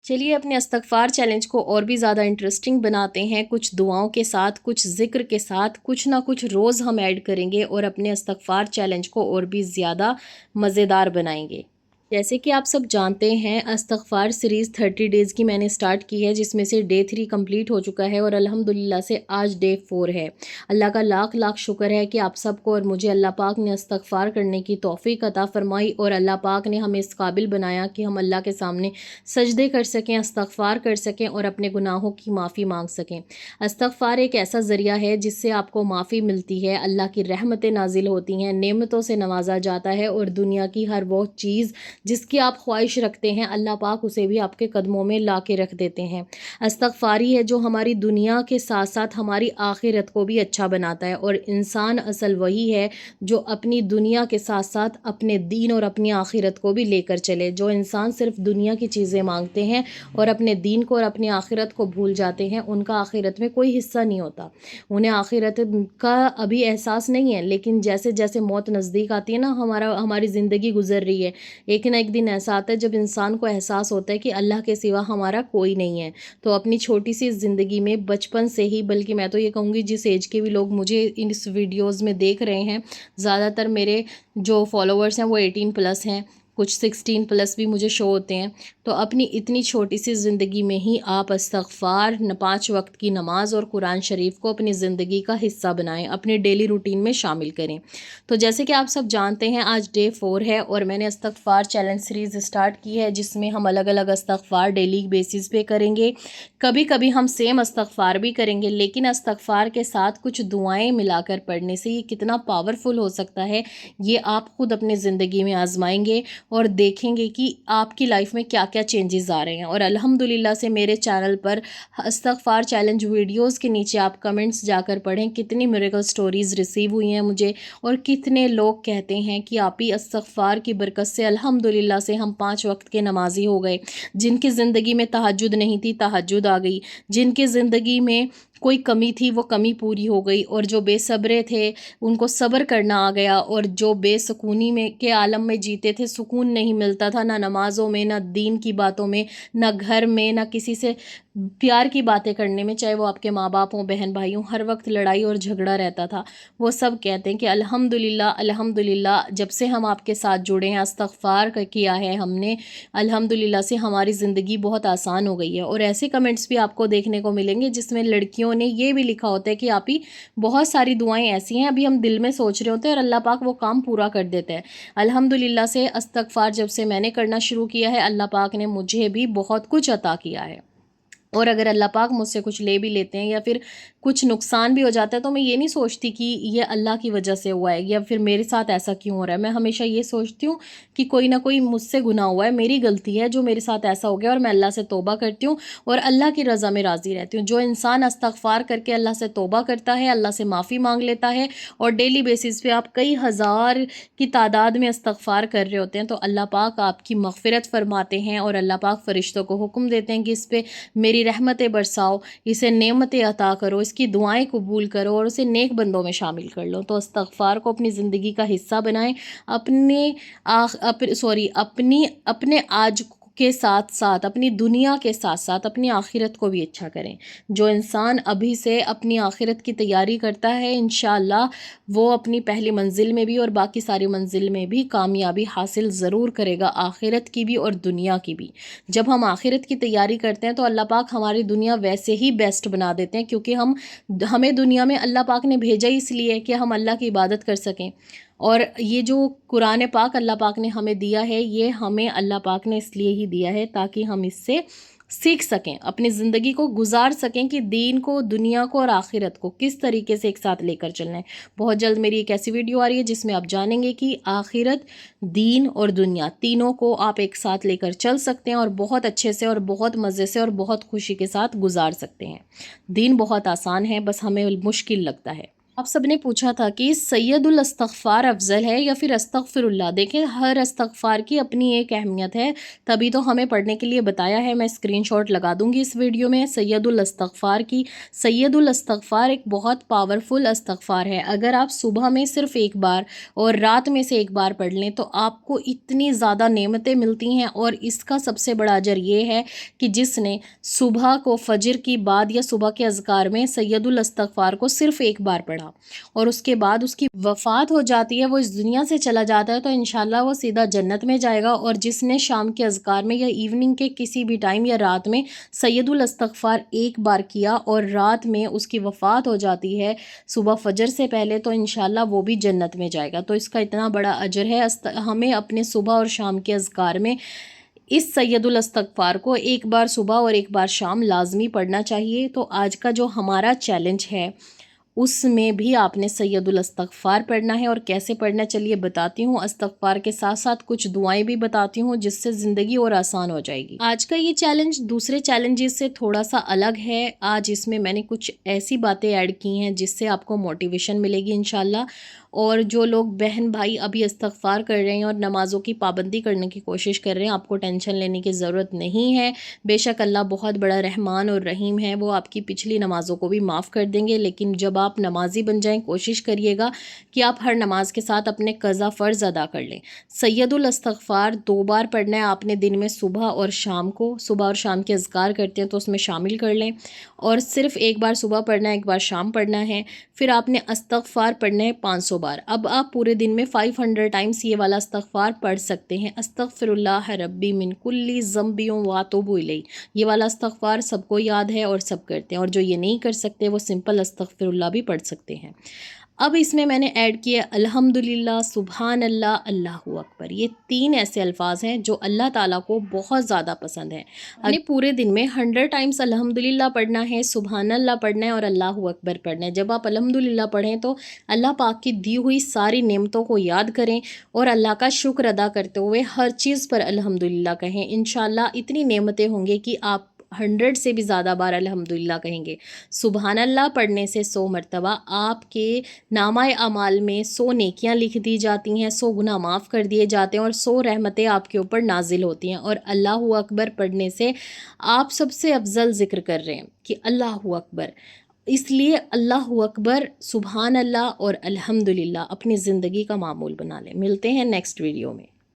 چلیے اپنے استغفار چیلنج کو اور بھی زیادہ انٹرسٹنگ بناتے ہیں، کچھ دعاؤں کے ساتھ، کچھ ذکر کے ساتھ، کچھ نہ کچھ روز ہم ایڈ کریں گے اور اپنے استغفار چیلنج کو اور بھی زیادہ مزیدار بنائیں گے۔ جیسے کہ آپ سب جانتے ہیں استغفار سیریز 30 ڈیز کی میں نے سٹارٹ کی ہے، جس میں سے ڈے 3 کمپلیٹ ہو چکا ہے اور الحمدللہ سے آج ڈے 4 ہے۔ اللہ کا لاکھ لاکھ شکر ہے کہ آپ سب کو اور مجھے اللہ پاک نے استغفار کرنے کی توفیق عطا فرمائی اور اللہ پاک نے ہمیں اس قابل بنایا کہ ہم اللہ کے سامنے سجدے کر سکیں، استغفار کر سکیں اور اپنے گناہوں کی معافی مانگ سکیں۔ استغفار ایک ایسا ذریعہ ہے جس سے آپ کو معافی ملتی ہے، اللہ کی رحمتیں نازل ہوتی ہیں، نعمتوں سے نوازا جاتا ہے اور دنیا کی ہر وہ چیز جس کی آپ خواہش رکھتے ہیں اللہ پاک اسے بھی آپ کے قدموں میں لا کے رکھ دیتے ہیں۔ استغفاری ہے جو ہماری دنیا کے ساتھ ساتھ ہماری آخرت کو بھی اچھا بناتا ہے، اور انسان اصل وہی ہے جو اپنی دنیا کے ساتھ ساتھ اپنے دین اور اپنی آخرت کو بھی لے کر چلے۔ جو انسان صرف دنیا کی چیزیں مانگتے ہیں اور اپنے دین کو اور اپنی آخرت کو بھول جاتے ہیں، ان کا آخرت میں کوئی حصہ نہیں ہوتا، انہیں آخرت کا ابھی احساس نہیں ہے۔ لیکن جیسے جیسے موت نزدیک آتی ہے نا، ہماری زندگی گزر رہی ہے، ایک نہ ایک دن ایسا آتا ہے جب انسان کو احساس ہوتا ہے کہ اللہ کے سوا ہمارا کوئی نہیں ہے۔ تو اپنی چھوٹی سی زندگی میں بچپن سے ہی، بلکہ میں تو یہ کہوں گی جس ایج کے بھی لوگ مجھے اس ویڈیوز میں دیکھ رہے ہیں، زیادہ تر میرے جو فالوورز ہیں وہ 18+ ہیں، کچھ 16+ بھی مجھے شو ہوتے ہیں۔ تو اپنی اتنی چھوٹی سی زندگی میں ہی آپ استغفار، 5 وقت کی نماز اور قرآن شریف کو اپنی زندگی کا حصہ بنائیں، اپنے ڈیلی روٹین میں شامل کریں۔ تو جیسے کہ آپ سب جانتے ہیں آج ڈے 4 ہے اور میں نے استغفار چیلنج سیریز سٹارٹ کی ہے، جس میں ہم الگ الگ استغفار ڈیلی بیسس پہ کریں گے۔ کبھی کبھی ہم سیم استغفار بھی کریں گے، لیکن استغفار کے ساتھ کچھ دعائیں ملا کر پڑھنے سے یہ کتنا پاورفل ہو سکتا ہے، یہ آپ خود اپنے زندگی میں آزمائیں گے اور دیکھیں گے کہ آپ کی لائف میں کیا کیا چینجز آ رہے ہیں۔ اور الحمدللہ سے میرے چینل پر استغفار چیلنج ویڈیوز کے نیچے آپ کمنٹس جا کر پڑھیں، کتنی میریکل سٹوریز ریسیو ہوئی ہیں مجھے، اور کتنے لوگ کہتے ہیں کہ آپ ہی استغفار کی برکت سے الحمدللہ سے ہم 5 وقت کے نمازی ہو گئے۔ جن کی زندگی میں تہجد نہیں تھی، تہجد آ گئی، جن کی زندگی میں کوئی کمی تھی وہ کمی پوری ہو گئی، اور جو بے صبرے تھے ان کو صبر کرنا آ گیا، اور جو بے سکونی میں کے عالم میں جیتے تھے، سکون نہیں ملتا تھا، نہ نمازوں میں، نہ دین کی باتوں میں، نہ گھر میں، نہ کسی سے پیار کی باتیں کرنے میں، چاہے وہ آپ کے ماں باپ ہوں، بہن بھائی ہوں، ہر وقت لڑائی اور جھگڑا رہتا تھا۔ وہ سب کہتے ہیں کہ الحمدللہ الحمدللہ جب سے ہم آپ کے ساتھ جڑے ہیں، استغفار کیا ہے ہم نے، الحمدللہ سے ہماری زندگی بہت آسان ہو گئی ہے۔ اور ایسے کمنٹس بھی آپ کو دیکھنے کو ملیں گے جس میں لڑکیوں نے یہ بھی لکھا ہوتا ہے کہ آپ ہی بہت ساری دعائیں ایسی ہیں ابھی ہم دل میں سوچ رہے ہوتے ہیں اور اللہ پاک وہ کام پورا کر دیتا ہے۔ الحمدللہ سے استغفار جب سے میں نے کرنا شروع کیا ہے، اللہ پاک نے مجھے بھی بہت کچھ عطا کیا ہے، اور اگر اللہ پاک مجھ سے کچھ لے بھی لیتے ہیں یا پھر کچھ نقصان بھی ہو جاتا ہے تو میں یہ نہیں سوچتی کہ یہ اللہ کی وجہ سے ہوا ہے یا پھر میرے ساتھ ایسا کیوں ہو رہا ہے۔ میں ہمیشہ یہ سوچتی ہوں کہ کوئی نہ کوئی مجھ سے گناہ ہوا ہے، میری غلطی ہے جو میرے ساتھ ایسا ہو گیا، اور میں اللہ سے توبہ کرتی ہوں اور اللہ کی رضا میں راضی رہتی ہوں۔ جو انسان استغفار کر کے اللہ سے توبہ کرتا ہے، اللہ سے معافی مانگ لیتا ہے، اور ڈیلی بیسس پہ آپ کئی ہزار کی تعداد میں استغفار کر رہے ہوتے ہیں، تو اللہ پاک آپ کی مغفرت فرماتے ہیں، اور اللہ پاک فرشتوں کو حکم دیتے ہیں کہ اس پہ میری رحمتیں برساؤ، اسے نعمتیں عطا کرو، اس کی دعائیں قبول کرو اور اسے نیک بندوں میں شامل کر لو۔ تو استغفار کو اپنی زندگی کا حصہ بنائیں، اپنے آج کے ساتھ ساتھ اپنی دنیا کے ساتھ ساتھ اپنی آخرت کو بھی اچھا کریں۔ جو انسان ابھی سے اپنی آخرت کی تیاری کرتا ہے، انشاءاللہ وہ اپنی پہلی منزل میں بھی اور باقی ساری منزل میں بھی کامیابی حاصل ضرور کرے گا، آخرت کی بھی اور دنیا کی بھی۔ جب ہم آخرت کی تیاری کرتے ہیں تو اللہ پاک ہماری دنیا ویسے ہی بیسٹ بنا دیتے ہیں، کیونکہ ہمیں دنیا میں اللہ پاک نے بھیجا اس لیے کہ ہم اللہ کی عبادت کر سکیں۔ اور یہ جو قرآن پاک اللہ پاک نے ہمیں دیا ہے، یہ ہمیں اللہ پاک نے اس لیے ہی دیا ہے تاکہ ہم اس سے سیکھ سکیں، اپنی زندگی کو گزار سکیں کہ دین کو، دنیا کو اور آخرت کو کس طریقے سے ایک ساتھ لے کر چلنا ہے۔ بہت جلد میری ایک ایسی ویڈیو آ رہی ہے جس میں آپ جانیں گے کہ آخرت، دین اور دنیا تینوں کو آپ ایک ساتھ لے کر چل سکتے ہیں اور بہت اچھے سے اور بہت مزے سے اور بہت خوشی کے ساتھ گزار سکتے ہیں۔ دین بہت آسان ہے، بس ہمیں مشکل لگتا ہے۔ آپ سب نے پوچھا تھا کہ سید الاستغفار افضل ہے یا پھر استغفراللہ. دیکھیں ہر استغفار کی اپنی ایک اہمیت ہے، تبھی تو ہمیں پڑھنے کے لیے بتایا ہے. میں اسکرین شاٹ لگا دوں گی اس ویڈیو میں سید الاستغفار کی. سید الاستغفار ایک بہت پاورفل استغفار ہے. اگر آپ صبح میں صرف ایک بار اور رات میں سے ایک بار پڑھ لیں تو آپ کو اتنی زیادہ نعمتیں ملتی ہیں. اور اس کا سب سے بڑا اجر یہ ہے کہ جس نے صبح کو فجر کی بعد یا صبح کے اذکار میں سید الاستغفار کو صرف ایک بار پڑھا اور اس کے بعد اس کی وفات ہو جاتی ہے، وہ اس دنیا سے چلا جاتا ہے، تو انشاءاللہ وہ سیدھا جنت میں جائے گا. اور جس نے شام کے اذکار میں یا ایوننگ کے کسی بھی ٹائم یا رات میں سید الاستغفار ایک بار کیا اور رات میں اس کی وفات ہو جاتی ہے صبح فجر سے پہلے، تو انشاءاللہ وہ بھی جنت میں جائے گا. تو اس کا اتنا بڑا اجر ہے. ہمیں اپنے صبح اور شام کے اذکار میں اس سید الاستغفار کو ایک بار صبح اور ایک بار شام لازمی پڑھنا چاہیے. تو آج کا جو ہمارا چیلنج ہے اس میں بھی آپ نے سید الاستغفار پڑھنا ہے. اور کیسے پڑھنا چلیے بتاتی ہوں. استغفار کے ساتھ ساتھ کچھ دعائیں بھی بتاتی ہوں جس سے زندگی اور آسان ہو جائے گی. آج کا یہ چیلنج دوسرے چیلنجز سے تھوڑا سا الگ ہے. آج اس میں نے کچھ ایسی باتیں ایڈ کی ہیں جس سے آپ کو موٹیویشن ملے گی انشاءاللہ. اور جو لوگ بہن بھائی ابھی استغفار کر رہے ہیں اور نمازوں کی پابندی کرنے کی کوشش کر رہے ہیں، آپ کو ٹینشن لینے کی ضرورت نہیں ہے. بے شک اللہ بہت بڑا رحمان اور رحیم ہے، وہ آپ کی پچھلی نمازوں کو بھی معاف کر دیں گے. لیکن جب آپ نمازی بن جائیں کوشش کریے گا کہ آپ ہر نماز کے ساتھ اپنے قضا فرض ادا کر لیں. سید الاستغفار 2 بار پڑھنا ہے آپ نے دن میں، صبح اور شام کو. صبح اور شام کے اذکار کرتے ہیں تو اس میں شامل کر لیں. اور صرف ایک بار صبح پڑھنا ہے، ایک بار شام پڑھنا ہے. پھر آپ نے استغفار پڑھنا ہے 500 بار. اب آپ پورے دن میں 500 ٹائمز یہ والا استغفار پڑھ سکتے ہیں. استغفر اللہ ربی من کل ذنب واتوب الیہ. یہ والا استغفار سب کو یاد ہے اور سب کرتے ہیں. اور جو یہ نہیں کر سکتے وہ سمپل استغفر اللہ بھی پڑھ سکتے ہیں. اب اس میں نے ایڈ کیا الحمدللہ، سبحان اللہ، اللہ اکبر. یہ 3 ایسے الفاظ ہیں جو اللہ تعالیٰ کو بہت زیادہ پسند ہیں. ہمیں پورے دن میں 100 ٹائمز الحمدللہ پڑھنا ہے، سبحان اللہ پڑھنا ہے اور اللہ اکبر پڑھنا ہے. جب آپ الحمدللہ پڑھیں تو اللہ پاک کی دی ہوئی ساری نعمتوں کو یاد کریں اور اللہ کا شکر ادا کرتے ہوئے ہر چیز پر الحمدللہ کہیں. انشاءاللہ اتنی نعمتیں ہوں گی کہ آپ 100 سے بھی زیادہ بار الحمدللہ کہیں گے. سبحان اللہ پڑھنے سے 100 مرتبہ آپ کے نامہ اعمال میں 100 نیکیاں لکھ دی جاتی ہیں، 100 گناہ معاف کر دیے جاتے ہیں اور 100 رحمتیں آپ کے اوپر نازل ہوتی ہیں. اور اللہ اکبر پڑھنے سے آپ سب سے افضل ذکر کر رہے ہیں کہ اللہ اکبر. اس لیے اللہ اکبر، سبحان اللہ اور الحمدللہ اپنی زندگی کا معمول بنا لیں. ملتے ہیں نیکسٹ ویڈیو میں.